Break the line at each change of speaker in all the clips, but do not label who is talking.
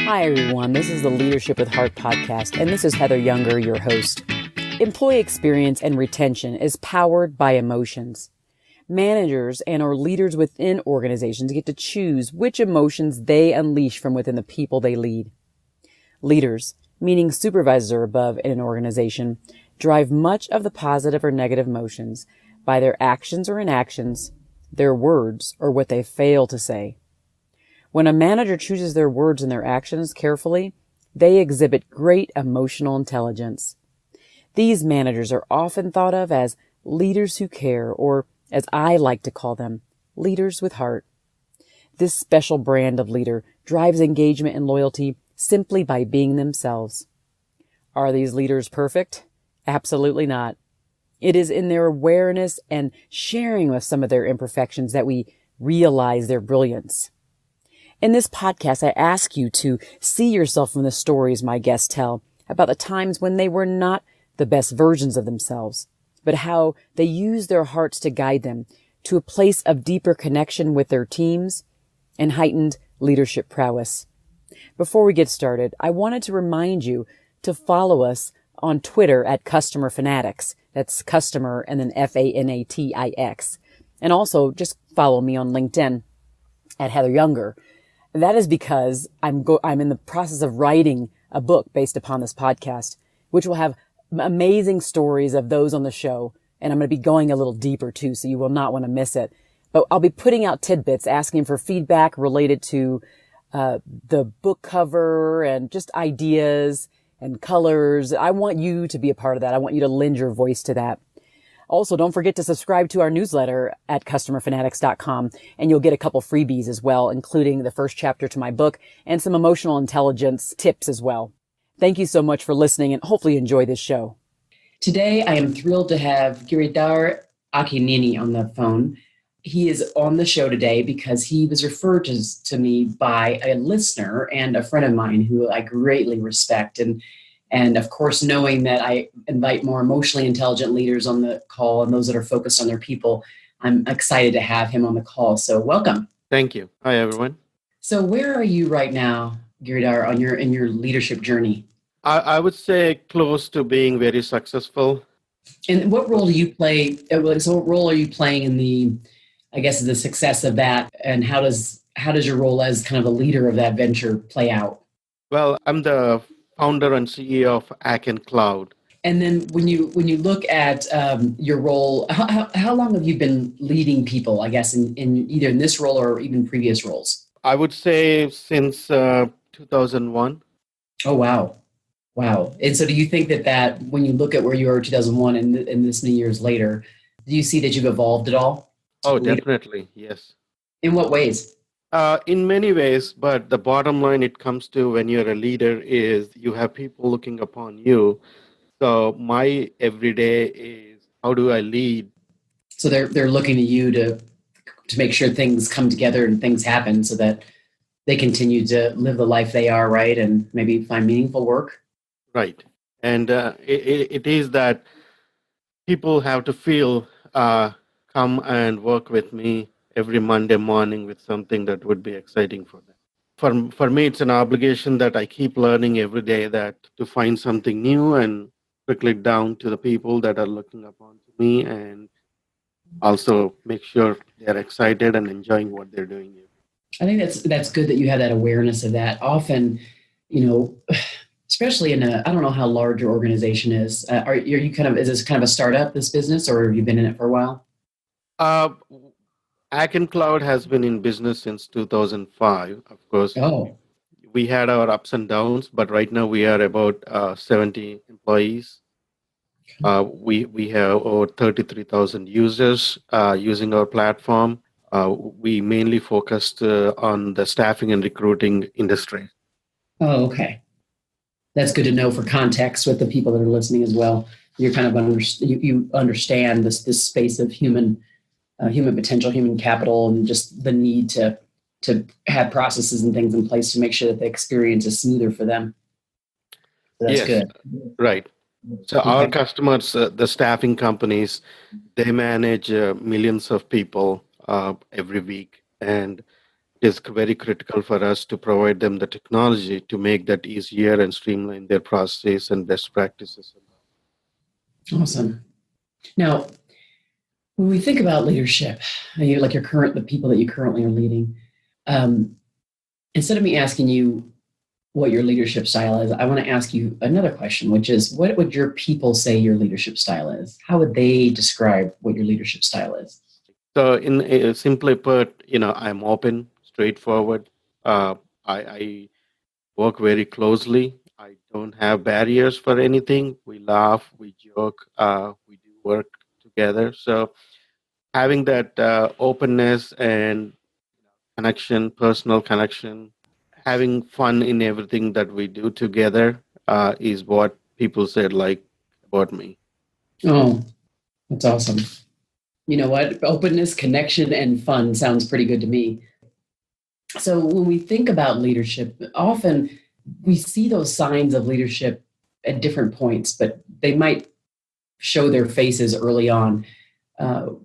Hi, everyone. This is the Leadership with Heart podcast, and this is Heather Younger, your host. Employee experience and retention is powered by emotions. Managers and or leaders within organizations get to choose which emotions they unleash from within the people they lead. Leaders, meaning supervisors or above in an organization, drive much of the positive or negative emotions by their actions or inactions, their words, or what they fail to say. When a manager chooses their words and their actions carefully, they exhibit great emotional intelligence. These managers are often thought of as leaders who care, or as I like to call them, leaders with heart. This special brand of leader drives engagement and loyalty simply by being themselves. Are these leaders perfect? Absolutely not. It is in their awareness and sharing of some of their imperfections that we realize their brilliance. In this podcast, I ask you to see yourself from the stories my guests tell about the times when they were not the best versions of themselves, but how they used their hearts to guide them to a place of deeper connection with their teams and heightened leadership prowess. Before we get started, I wanted to remind you to follow us on Twitter at Customer Fanatics. That's customer and then Fanatix. And also just follow me on LinkedIn at Heather Younger. That is because I'm in the process of writing a book based upon this podcast, which will have amazing stories of those on the show. And I'm going to be going a little deeper too, so you will not want to miss it. But I'll be putting out tidbits, asking for feedback related to the book cover and just ideas and colors. I want you to be a part of that. I want you to lend your voice to that. Also, don't forget to subscribe to our newsletter at customerfanatics.com, and you'll get a couple freebies as well, including the first chapter to my book and some emotional intelligence tips as well. Thank you so much for listening, and hopefully you enjoy this show. Today, I am thrilled to have Giridhar Akkineni on the phone. He is on the show today because he was referred to me by a listener and a friend of mine who I greatly respect. And of course, knowing that I invite more emotionally intelligent leaders on the call and those that are focused on their people, I'm excited to have him on the call. So welcome.
Thank you. Hi, everyone.
So where are you right now, Giridhar, in your leadership journey?
I would say close to being very successful.
And what role do you play? So what role are you playing in the success of that? And how does your role as kind of a leader of that venture play out?
Well, I'm the founder and CEO of AkkenCloud.
And then when you look at your role, how long have you been leading people, I guess, in either in this role or even previous roles?
I would say since 2001.
Oh, wow. Wow. And so do you think that when you look at where you were in 2001 and this many years later, do you see that you've evolved at all?
Oh, definitely. Yes.
In what ways?
In many ways, but the bottom line it comes to when you're a leader is you have people looking upon you. So my everyday is how do I lead?
So they're looking to you to make sure things come together and things happen so that they continue to live the life they are, right? And maybe find meaningful work.
Right. And it is that people have to feel come and work with me every Monday morning with something that would be exciting for them. For me, it's an obligation that I keep learning every day, that to find something new and trickle it down to the people that are looking upon to me, and also make sure they're excited and enjoying what they're doing.
I think that's good that you have that awareness of that. Often, especially in I don't know how large your organization is. Are you is this kind of a startup, this business, or have you been in it for a while?
AkkenCloud has been in business since 2005, of course.
Oh.
We had our ups and downs, but right now we are about 70 employees. We have over 33,000 users using our platform. We mainly focused on the staffing and recruiting industry.
Oh, okay. That's good to know for context with the people that are listening as well. You're kind of you understand this space of human potential, human capital, and just the need to have processes and things in place to make sure that the experience is smoother for them. So that's good.
Right. So our customers, the staffing companies, they manage millions of people every week. And It is very critical for us to provide them the technology to make that easier and streamline their processes and best practices.
Awesome. Now, when we think about leadership, like the people that you currently are leading, um, instead of me asking you what your leadership style is, I want to ask you another question, which is, what would your people say your leadership style is? How would they describe what your leadership style is?
So, in simply put, I'm open, straightforward. Uh, I work very closely. I don't have barriers for anything. We laugh, we joke, we do work together. So, having that openness and connection, personal connection, having fun in everything that we do together is what people said like about me.
Oh, that's awesome. You know what? Openness, connection, and fun sounds pretty good to me. So when we think about leadership, often we see those signs of leadership at different points, but they might show their faces early on.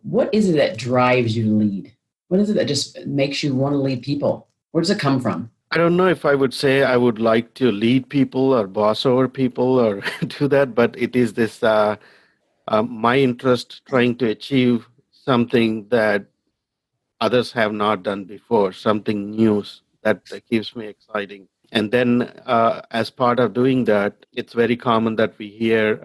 What is it that drives you to lead? What is it that just makes you want to lead people? Where does it come from?
I don't know if I would say I would like to lead people or boss over people or do that, but it is this my interest trying to achieve something that others have not done before, something new that keeps me exciting. And then, as part of doing that, it's very common that we hear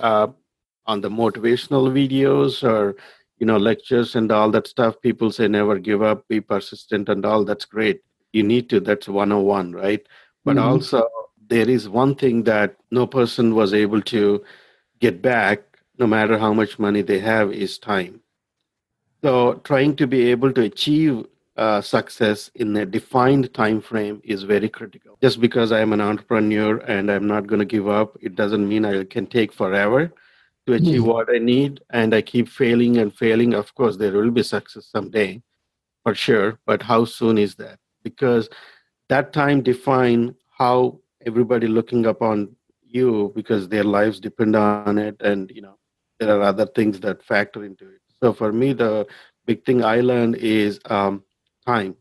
on the motivational videos or lectures and all that stuff. People say never give up, be persistent, and all. That's great. You need to. That's 101, right? But also, there is one thing that no person was able to get back, no matter how much money they have, is time. So trying to be able to achieve success in a defined time frame is very critical. Just because I am an entrepreneur and I'm not going to give up, it doesn't mean I can take forever to achieve what I need. And I keep failing and failing. Of course, there will be success someday for sure, but how soon is that? Because that time define how everybody looking upon you because their lives depend on it, and there are other things that factor into it. So for me, the big thing I learned is time,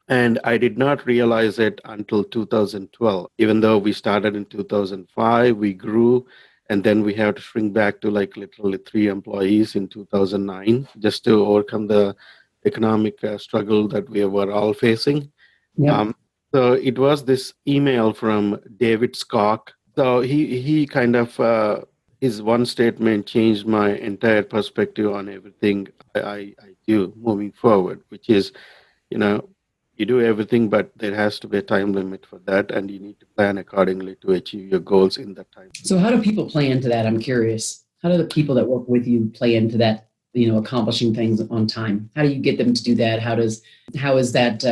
and I did not realize it until 2012. Even though we started in 2005, we grew, and then we had to shrink back to like literally 3 employees in 2009 just to overcome the economic struggle that we were all facing.
Yep.
So it was this email from David Scott. So he kind of his one statement changed my entire perspective on everything I do moving forward, which is, you know, you do everything, but there has to be a time limit for that, and you need to plan accordingly to achieve your goals in that time.
So how do people play into that? I'm curious. How do the people that work with you play into that? Accomplishing things on time. How do you get them to do that? How is that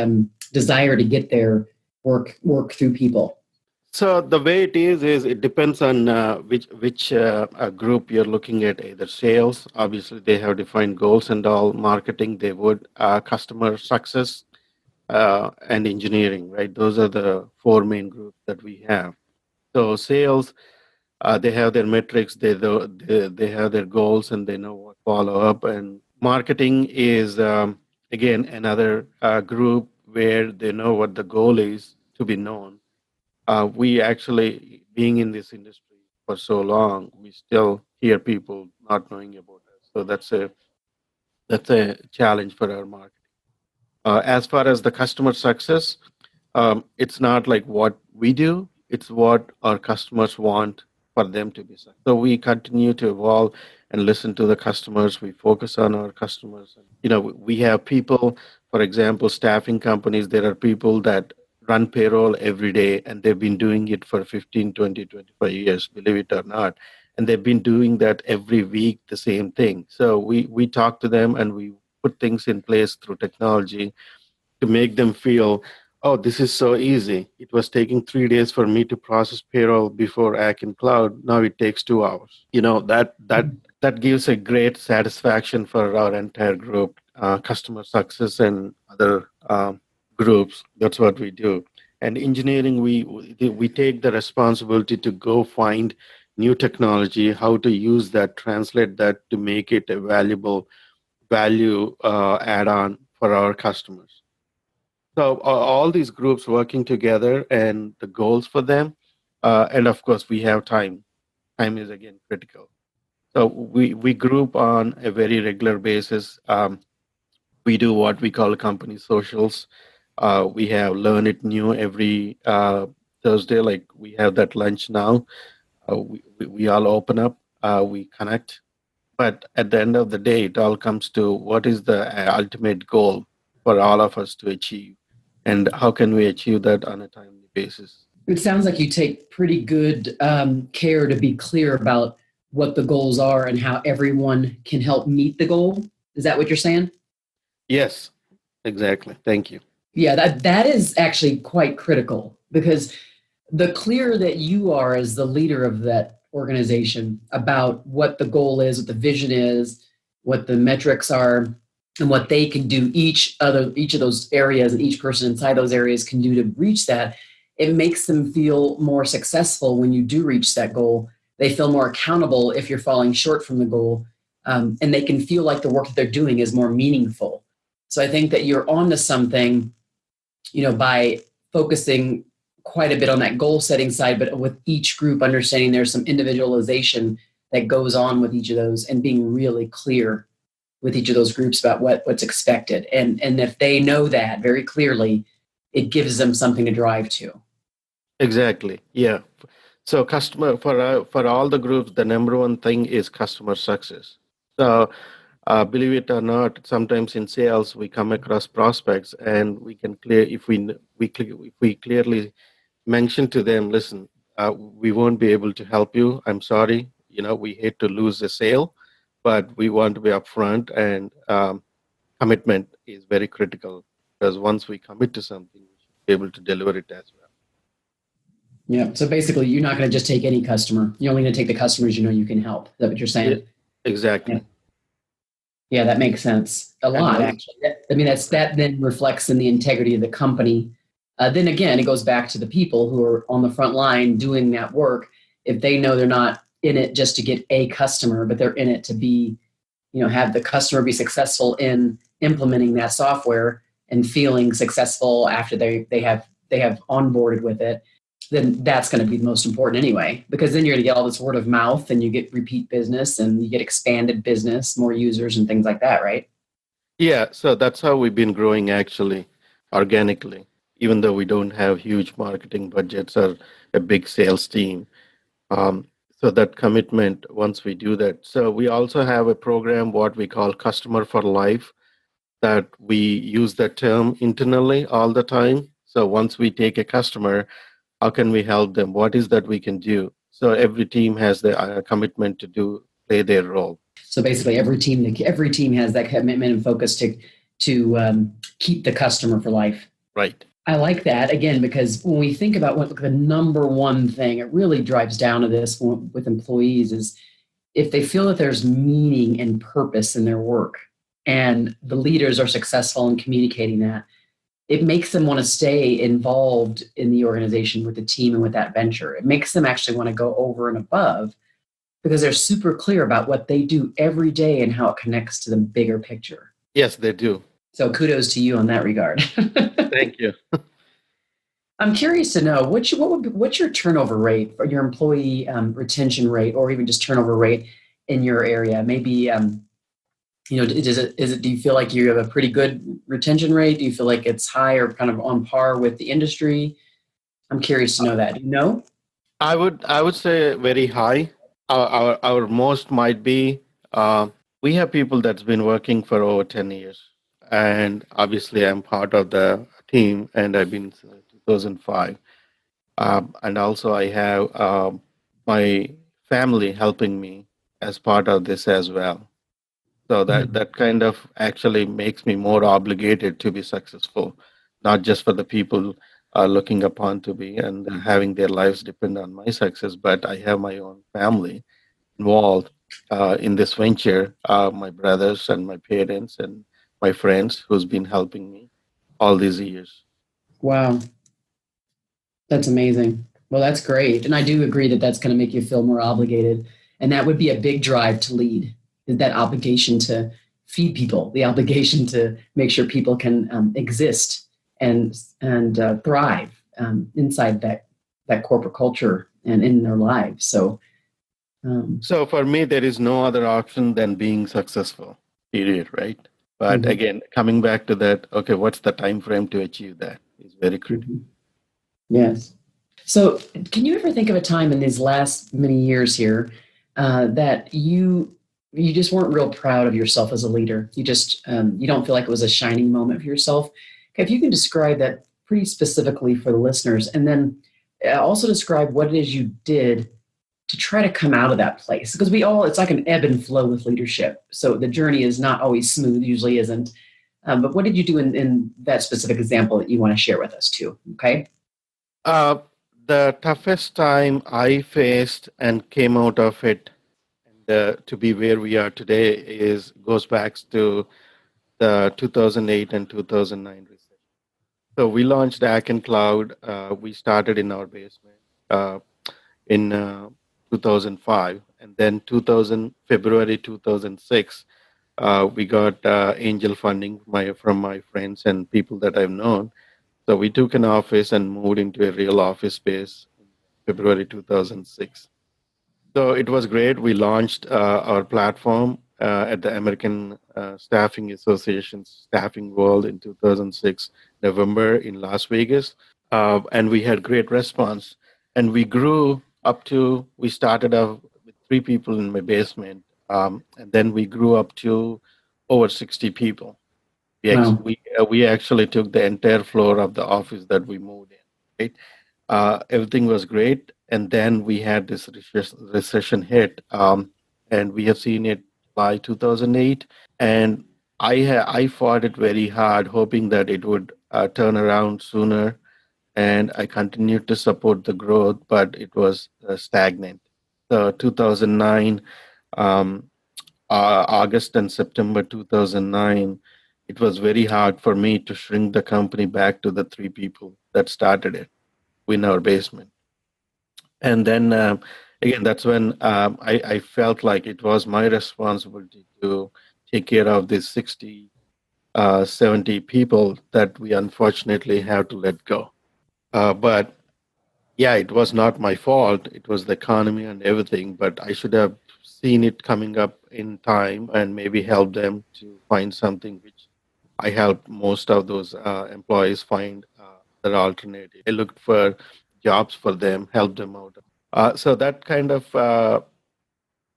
desire to get there work through people?
So the way it is it depends on which group you're looking at. Either sales, obviously they have defined goals and all. Marketing, they would customer success and engineering, right? Those are the four main groups that we have. So sales, they have their metrics, they have their goals, and they know what follow up. And marketing is again another group where they know what the goal is to be known. We actually, being in this industry for so long, we still hear people not knowing about us. So that's a challenge for our market. As far as the customer success, it's not like what we do, it's what our customers want for them to be successful. So we continue to evolve and listen to the customers. We focus on our customers. We have people, for example, staffing companies, there are people that run payroll every day, and they've been doing it for 15, 20, 25 years, believe it or not. And they've been doing that every week, the same thing. So we talk to them and we put things in place through technology to make them feel, oh, this is so easy. It was taking 3 days for me to process payroll before AkkenCloud. Now it takes 2 hours. That gives a great satisfaction for our entire group, customer success and other groups. That's what we do. And engineering, we take the responsibility to go find new technology, how to use that, translate that to make it a valuable value add-on for our customers. So all these groups working together and the goals for them, and of course we have time. Time is again critical. So we group on a very regular basis. We do what we call company socials. We have Learn It New every Thursday. Like we have that lunch now. We all open up, we connect. But at the end of the day, it all comes to what is the ultimate goal for all of us to achieve, and how can we achieve that on a timely basis.
It sounds like you take pretty good care to be clear about what the goals are and how everyone can help meet the goal. Is that what you're saying?
Yes, exactly. Thank you.
Yeah, that is actually quite critical because the clearer that you are as the leader of that organization about what the goal is, what the vision is, what the metrics are, and what they can do each of those areas and each person inside those areas can do to reach that, it makes them feel more successful when you do reach that goal. They feel more accountable if you're falling short from the goal, and they can feel like the work that they're doing is more meaningful. So I think that you're onto something, by focusing quite a bit on that goal setting side, but with each group understanding there's some individualization that goes on with each of those and being really clear with each of those groups about what's expected. And if they know that very clearly, it gives them something to drive to.
Exactly. Yeah. So customer for all the groups, the number one thing is customer success. So believe it or not, sometimes in sales we come across prospects, and we can clear if we clearly mention to them, listen, we won't be able to help you. I'm sorry. We hate to lose a sale, but we want to be upfront, and commitment is very critical, because once we commit to something, we should be able to deliver it as well.
Yeah. So basically, you're not going to just take any customer. You're only going to take the customers you can help. Is that what you're saying?
Yeah, exactly.
Yeah. Yeah, that makes sense a lot, actually. That then reflects in the integrity of the company. Then again, it goes back to the people who are on the front line doing that work. If they know they're not in it just to get a customer, but they're in it to be, have the customer be successful in implementing that software and feeling successful after they have onboarded with it, then that's going to be the most important anyway, because then you're going to get all this word of mouth and you get repeat business and you get expanded business, more users and things like that, right?
Yeah, so that's how we've been growing, actually, organically, even though we don't have huge marketing budgets or a big sales team. Um, so that commitment, once we do that. So we also have a program, what we call Customer for Life, that we use that term internally all the time. So once we take a customer, how can we help them? What is that we can do? So every team has the commitment to play their role.
So basically, every team has that commitment and focus to keep the customer for life.
Right.
I like that, again, because when we think about what the number one thing, it really drives down to this with employees, is if they feel that there's meaning and purpose in their work and the leaders are successful in communicating that, it makes them want to stay involved in the organization with the team and with that venture. It makes them actually want to go over and above because they're super clear about what they do every day and how it connects to the bigger picture.
Yes, they do.
So kudos to you on that regard.
Thank you.
I'm curious to know what's your turnover rate, or your employee retention rate, or even just turnover rate in your area? Maybe do you feel like you have a pretty good retention rate? Do you feel like it's high or kind of on par with the industry? I'm curious to know that. Do you know?
I would say very high. Our most might be, we have people that's been working for over 10 years, and obviously I'm part of the team, and I've been since 2005. And also I have my family helping me as part of this as well. So that kind of actually makes me more obligated to be successful, not just for the people looking upon to be and having their lives depend on my success, but I have my own family involved in this venture, my brothers and my parents and my friends who's been helping me all these years.
Wow. That's amazing. Well, that's great. And I do agree that that's going to make you feel more obligated. And that would be a big drive to lead, is that obligation to feed people, the obligation to make sure people can exist and thrive inside that corporate culture and in their lives.
So for me, there is no other option than being successful, period, right? But
Mhm,
again, coming back to that, okay, what's the time frame to achieve that is very critical.
mhm. Yes. So, can you ever think of a time in these last many years here that you just weren't real proud of yourself as a leader? You don't feel like it was a shining moment for yourself. Okay, if you can describe that pretty specifically for the listeners, and then also describe what it is you did to try to come out of that place, because it's like an ebb and flow with leadership. So the journey is not always smooth, usually isn't. But what did you do in that specific example that you want to share with us too? Okay.
Uh, the toughest time I faced and came out of it, and to be where we are today, is goes back to the 2008 and 2009 recession. So we launched AkkenCloud. We started in our basement in 2005, and then 2000 February 2006, we got angel funding from my friends and people that I've known. So we took an office and moved into a real office space in February 2006. So it was great. We launched our platform at the American Staffing Association's Staffing World in 2006, November in Las Vegas. And we had great response. And we grew we started off with 3 people in my basement. And then we grew up to over 60 people.
Wow.
We actually took the entire floor of the office that we moved in, right? Everything was great, and then we had this recession hit, and we have seen it by 2008. And I fought it very hard, hoping that it would turn around sooner. And I continued to support the growth, but it was stagnant. So 2009, um, August and September 2009, it was very hard for me to shrink the company back to the 3 people that started it in our basement. And then again, that's when I felt like it was my responsibility to take care of these 60, 70 people that we unfortunately have to let go. But yeah, it was not my fault. It was the economy and everything, but I should have seen it coming up in time and maybe help them to find something, which I helped most of those employees find their alternative. I looked for jobs for them, helped them out. So that kind of,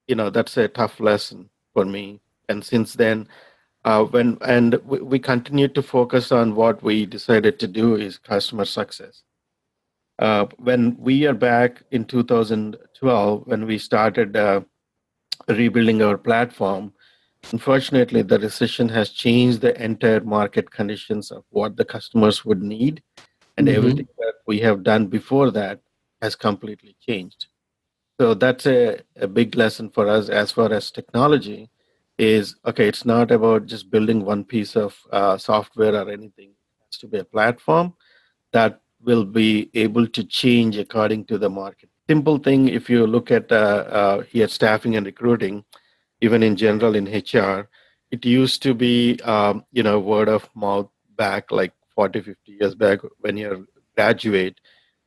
that's a tough lesson for me. And since then, we continued to focus on what we decided to do is customer success. When we are back in 2012, when we started rebuilding our platform, unfortunately, the recession has changed the entire market conditions of what the customers would need, and
Mm-hmm.
everything that we have done before that has completely changed. So that's a big lesson for us as far as technology is okay, it's not about just building one piece of software or anything. It has to be a platform that will be able to change according to the market. Simple thing, if you look at here staffing and recruiting, even in general in HR, it used to be, word of mouth back like 40, 50 years back when you graduate.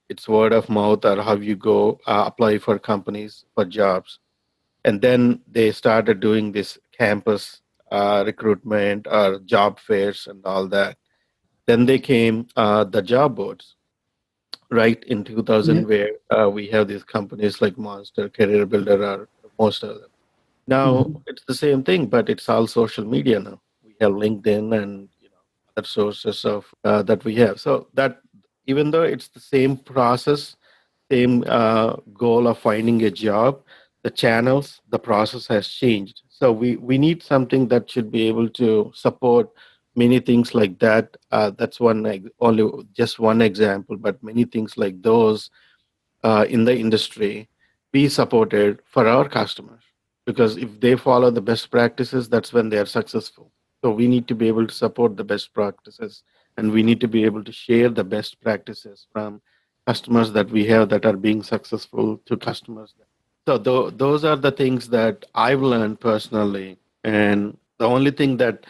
It's word of mouth or how you go apply for companies for jobs. And then they started doing this campus recruitment or job fairs and all that. Then they came the job boards, right, in 2000,
Yep.
where we have these companies like Monster, Career Builder, or most of them. Now
Mm-hmm.
it's the same thing, but it's all social media now. We have LinkedIn and other sources of that we have. So that even though it's the same process, same goal of finding a job, the channels, the process has changed. So we need something that should be able to support many things like that. That's only just one example, but many things like those in the industry be supported for our customers, because if they follow the best practices, that's when they are successful. So we need to be able to support the best practices, and we need to be able to share the best practices from customers that we have that are being successful to customers. So those are the things that I've learned personally, and the only thing that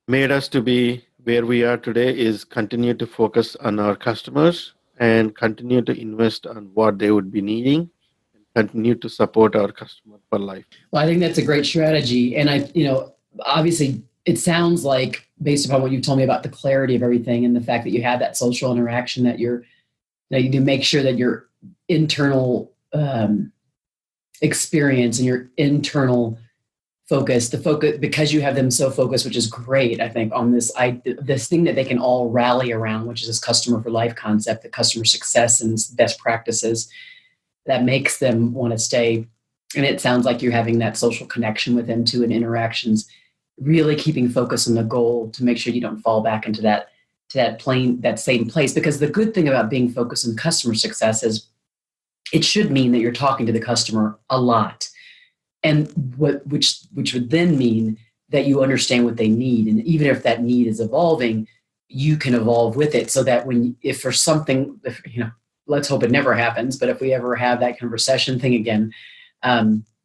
made us to be where we are today is continue to focus on our customers and continue to invest on what they would be needing and continue to support our customer for life.
Well, I think that's a great strategy. And obviously it sounds like, based upon what you told me about the clarity of everything and the fact that you have that social interaction, that you do make sure that your internal experience and your internal focus, because you have them so focused, which is great, I think, on this thing that they can all rally around, which is this customer for life concept, the customer success and best practices that makes them want to stay. And it sounds like you're having that social connection with them too, and interactions, really keeping focus on the goal to make sure you don't fall back into that same place. Because the good thing about being focused on customer success is it should mean that you're talking to the customer a lot, and which would then mean that you understand what they need, and even if that need is evolving, you can evolve with it, so that if for something, let's hope it never happens, but if we ever have that kind of recession thing again,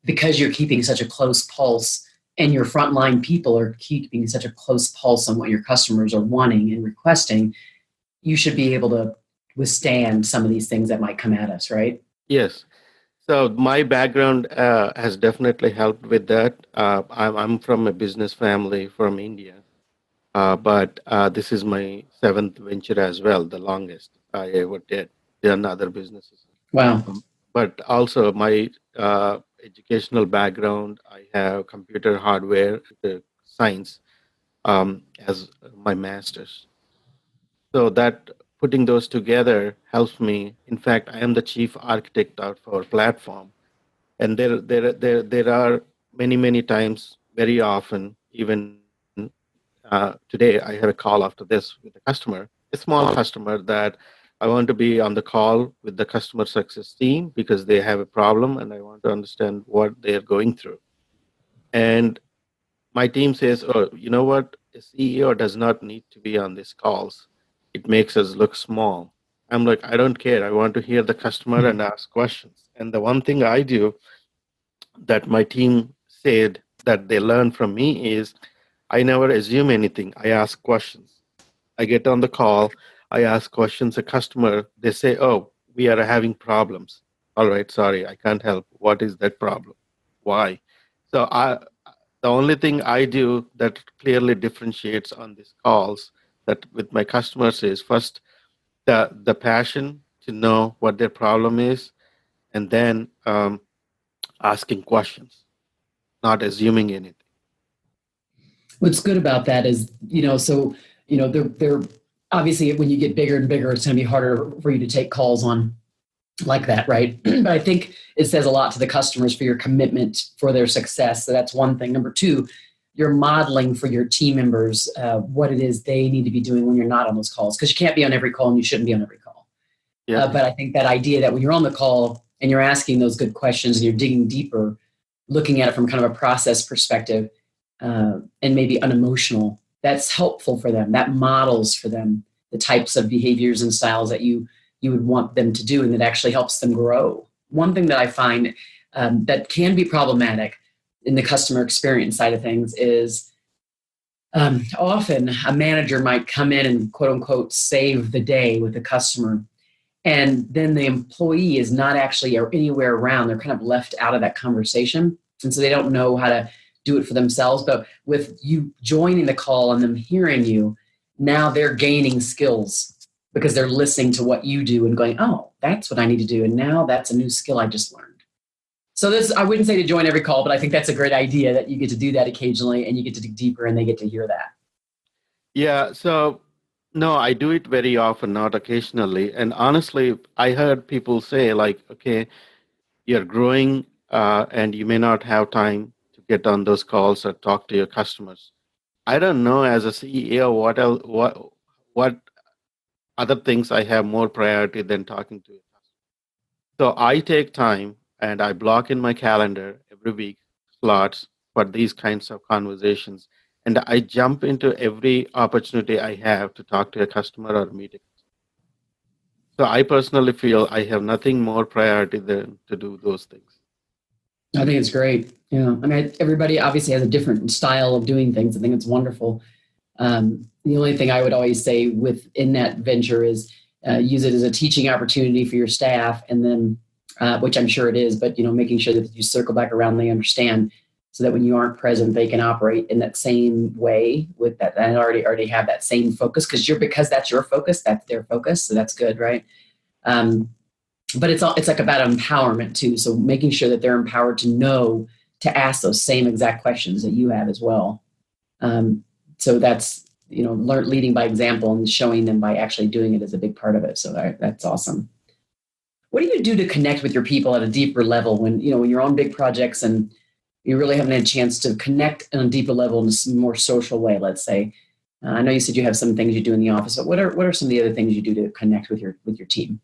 because you're keeping such a close pulse and your frontline people are keeping such a close pulse on what your customers are wanting and requesting, you should be able to withstand some of these things that might come at us, right?
Yes. So my background has definitely helped with that. I'm from a business family from India, but this is my seventh venture as well, the longest I ever done other businesses.
Wow.
But also my educational background, I have computer hardware science as my master's. So that putting those together helps me. In fact, I am the chief architect of our platform, and there are many times, very often, even today, I have a call after this with a customer, a small customer that I want to be on the call with the customer success team because they have a problem, and I want to understand what they're going through. And my team says, "Oh, you know what? A CEO does not need to be on these calls. It makes us look small." I'm like, I don't care. I want to hear the customer and ask questions. And the one thing I do that my team said that they learned from me is I never assume anything. I ask questions. I get on the call. I ask questions. A customer, they say, "Oh, we are having problems." All right, sorry, I can't help. What is that problem? Why? So the only thing I do that clearly differentiates on these calls that with my customers is first the passion to know what their problem is, and then asking questions, not assuming anything.
What's good about that is, they're obviously, when you get bigger and bigger, it's going to be harder for you to take calls on like that, right? But I think it says a lot to the customers for your commitment for their success. So that's one thing. Number two, you're modeling for your team members what it is they need to be doing when you're not on those calls, because you can't be on every call and you shouldn't be on every call.
Yeah.
But I think that idea that when you're on the call and you're asking those good questions and you're digging deeper, looking at it from kind of a process perspective, and maybe unemotional, that's helpful for them. That models for them the types of behaviors and styles that you would want them to do, and that actually helps them grow. One thing that I find that can be problematic in the customer experience side of things is often a manager might come in and quote unquote save the day with the customer, and then the employee is not actually anywhere around. They're kind of left out of that conversation, and so they don't know how to do it for themselves. But with you joining the call and them hearing you, now they're gaining skills because they're listening to what you do and going, "Oh, that's what I need to do. And now that's a new skill I just learned." So I wouldn't say to join every call, but I think that's a great idea that you get to do that occasionally and you get to dig deeper and they get to hear that.
Yeah. So no, I do it very often, not occasionally. And honestly, I heard people say like, okay, you're growing and you may not have time to get on those calls or talk to your customers. I don't know as a CEO what else, what other things I have more priority than talking to a customer. So I take time and I block in my calendar every week slots for these kinds of conversations. And I jump into every opportunity I have to talk to a customer or meet a customer. So I personally feel I have nothing more priority than to do those things.
I think it's great. Yeah. I mean, everybody obviously has a different style of doing things. I think it's wonderful. The only thing I would always say within that venture is use it as a teaching opportunity for your staff, and then which I'm sure it is, but making sure that you circle back around, they understand, so that when you aren't present, they can operate in that same way with that, and already have that same focus, because that's your focus, that's their focus, so that's good, right? Um, but it's like about empowerment too. So making sure that they're empowered to know to ask those same exact questions that you have as well. So that's leading by example and showing them by actually doing it is a big part of it. So that's awesome. What do you do to connect with your people at a deeper level when you're on big projects and you really haven't had a chance to connect on a deeper level in a more social way? Let's say. I know you said you have some things you do in the office, but what are some of the other things you do to connect with your team?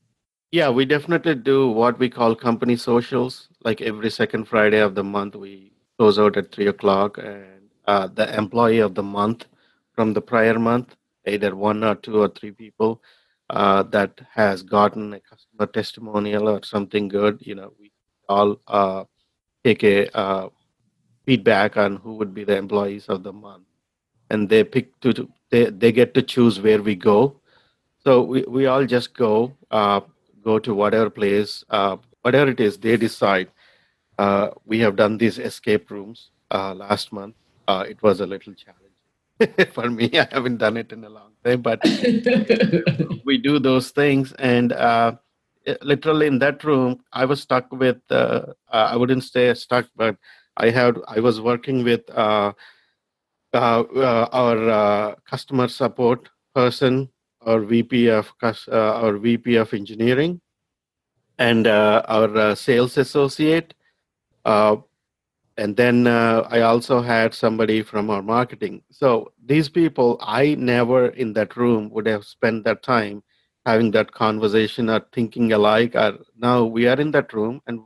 Yeah, we definitely do what we call company socials. Like every second Friday of the month, we close out at 3 o'clock, and the employee of the month from the prior month, either one or two or three people that has gotten a customer testimonial or something good, we all take a feedback on who would be the employees of the month, and they pick they get to choose where we go. So we all just go to whatever place, whatever it is they decide. We have done these escape rooms last month. It was a little challenging for me. I haven't done it in a long time, but we do those things. And literally in that room, I was stuck with. I wouldn't say stuck, but I was working with our customer support person, our VP of engineering, and our sales associate. Uh, and then I also had somebody from our marketing. So these people, I never in that room would have spent that time having that conversation or thinking alike. Or now we are in that room, and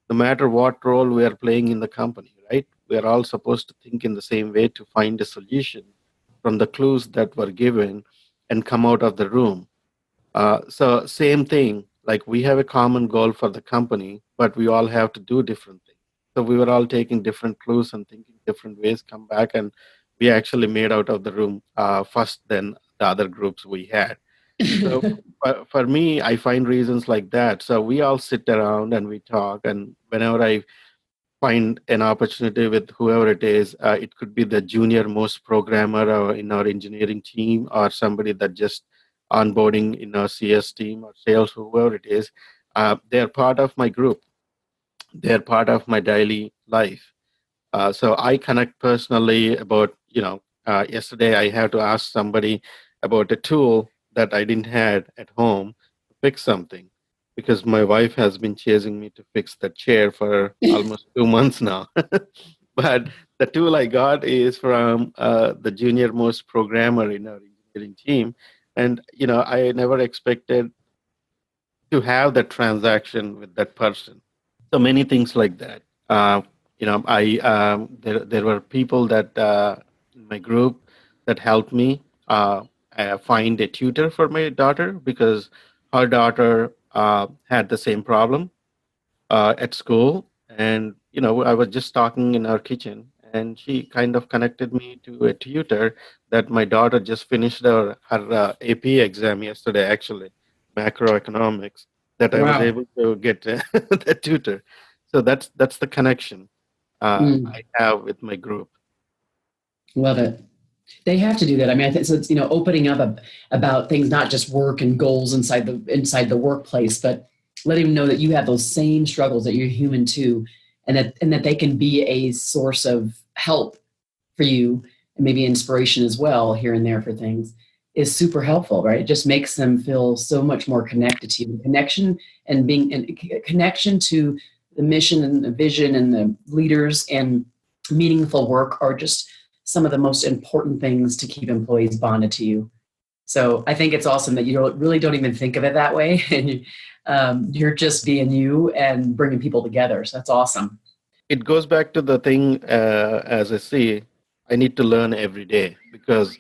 no matter what role we are playing in the company, right? We are all supposed to think in the same way to find a solution from the clues that were given and come out of the room. So same thing, like we have a common goal for the company, but we all have to do different things. So we were all taking different clues and thinking different ways, come back, and we actually made out of the room first than the other groups we had. So for me, I find reasons like that. So we all sit around and we talk, and whenever I find an opportunity with whoever it is. It could be the junior most programmer in our engineering team, or somebody that just onboarding in our CS team or sales, whoever it is. They're part of my group. They're part of my daily life. So I connect personally about, yesterday I had to ask somebody about a tool that I didn't had at home to fix something, because my wife has been chasing me to fix the chair for almost 2 months now. But the tool I got is from the junior most programmer in our engineering team. And, I never expected to have that transaction with that person. So many things like that. I there were people that in my group that helped me find a tutor for my daughter, because her daughter had the same problem at school. And I was just talking in our kitchen, and she kind of connected me to a tutor that my daughter just finished her AP exam yesterday, actually, macroeconomics, that I was
Wow.
able to get that tutor. So that's the connection I have with my group.
Love it. They have to do that. I mean, I think so. It's opening up about things, not just work and goals inside the workplace, but letting them know that you have those same struggles, that you're human too, and that they can be a source of help for you, and maybe inspiration as well here and there for things, is super helpful, right? It just makes them feel so much more connected to you. Connection and being and connection to the mission and the vision and the leaders and meaningful work are just some of the most important things to keep employees bonded to you. So I think it's awesome that you really don't even think of it that way, and you're just being you and bringing people together. So that's awesome.
It goes back to the thing, as I see, I need to learn every day, because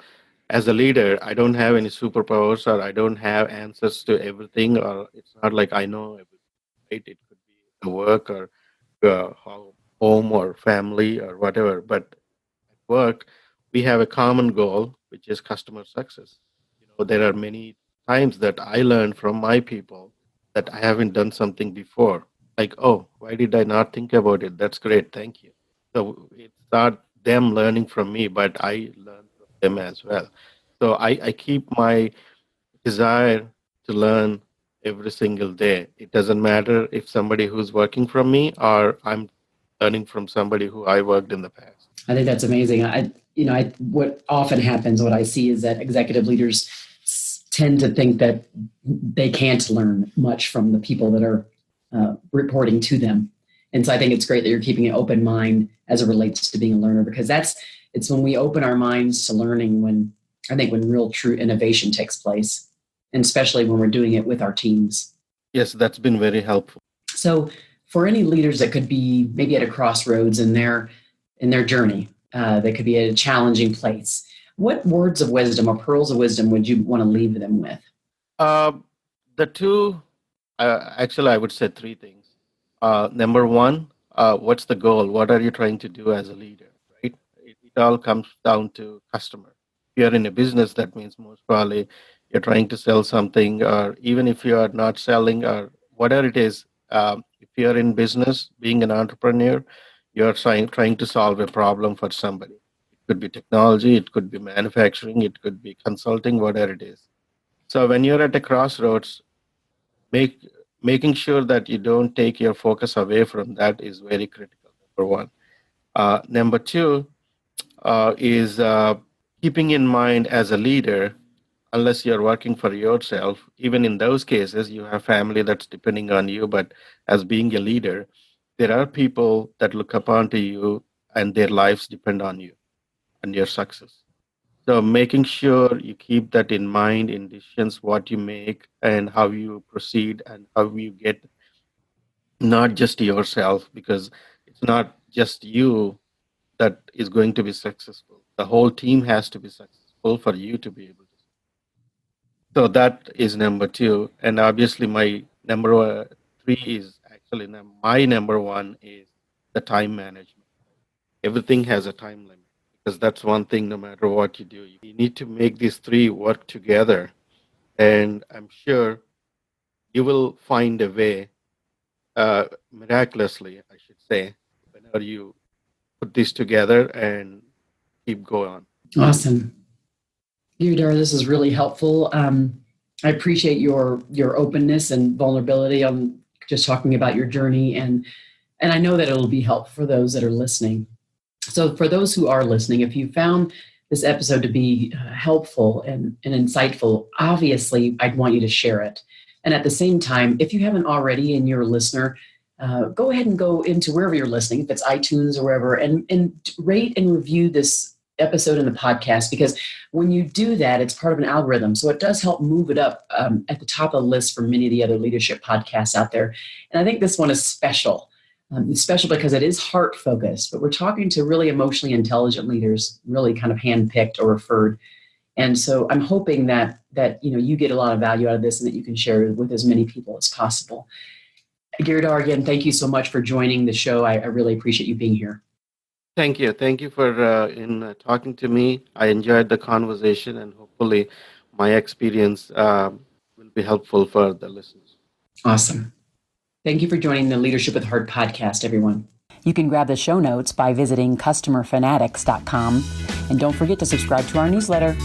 as a leader, I don't have any superpowers, or I don't have answers to everything, or it's not like I know everything, right? It could be the work, or home or family or whatever. But at work, we have a common goal. which is customer success. There are many times that I learned from my people that I haven't done something before. Like, oh, why did I not think about it? That's great. Thank you. So it's not them learning from me, but I learn from them as well. So I keep my desire to learn every single day. It doesn't matter if somebody who's working from me or I'm learning from somebody who I worked in the past.
I think that's amazing. What often happens, what I see is that executive leaders tend to think that they can't learn much from the people that are reporting to them. And so I think it's great that you're keeping an open mind as it relates to being a learner, because it's when we open our minds to learning when real true innovation takes place, and especially when we're doing it with our teams.
Yes, that's been very helpful.
So for any leaders that could be maybe at a crossroads in their journey, they could be at a challenging place, what words of wisdom or pearls of wisdom would you want to leave them with?
The two, actually, I would say three things. Number one, what's the goal? What are you trying to do as a leader, right? It all comes down to customer. If you're in a business, that means most probably you're trying to sell something, or even if you are not selling or whatever it is, if you're in business, being an entrepreneur, you're trying to solve a problem for somebody. It could be technology, it could be manufacturing, it could be consulting, whatever it is. So when you're at a crossroads, making sure that you don't take your focus away from that is very critical. Number one. Number two is keeping in mind as a leader, unless you're working for yourself, even in those cases, you have family that's depending on you. But as being a leader, there are people that look upon to you and their lives depend on you and your success. So making sure you keep that in mind in decisions, what you make and how you proceed and how you get not just yourself, because it's not just you that is going to be successful. The whole team has to be successful for you to be able to. So that is number two. And obviously my number three is actually my number one is the time management. Everything has a time limit, because that's one thing, no matter what you do, you need to make these three work together. And I'm sure you will find a way, miraculously, I should say, whenever you put this together and keep going on.
Awesome. Giridhar, this is really helpful. I appreciate your openness and vulnerability on just talking about your journey, and I know that it'll be helpful for those that are listening. So for those who are listening, if you found this episode to be helpful and insightful, obviously I'd want you to share it. And at the same time, if you haven't already and you're a listener, go ahead and go into wherever you're listening, if it's iTunes or wherever, and rate and review this episode in the podcast, because when you do that, it's part of an algorithm. So it does help move it up at the top of the list for many of the other leadership podcasts out there. And I think this one is special. It's special because it is heart focused, but we're talking to really emotionally intelligent leaders, really kind of handpicked or referred. And so I'm hoping that you get a lot of value out of this and that you can share it with as many people as possible. Giridhar, again, thank you so much for joining the show. I really appreciate you being here.
Thank you. Thank you for talking to me. I enjoyed the conversation, and hopefully my experience will be helpful for the listeners.
Awesome. Thank you for joining the Leadership with Heart podcast, everyone. You can grab the show notes by visiting customerfanatics.com. And don't forget to subscribe to our newsletter.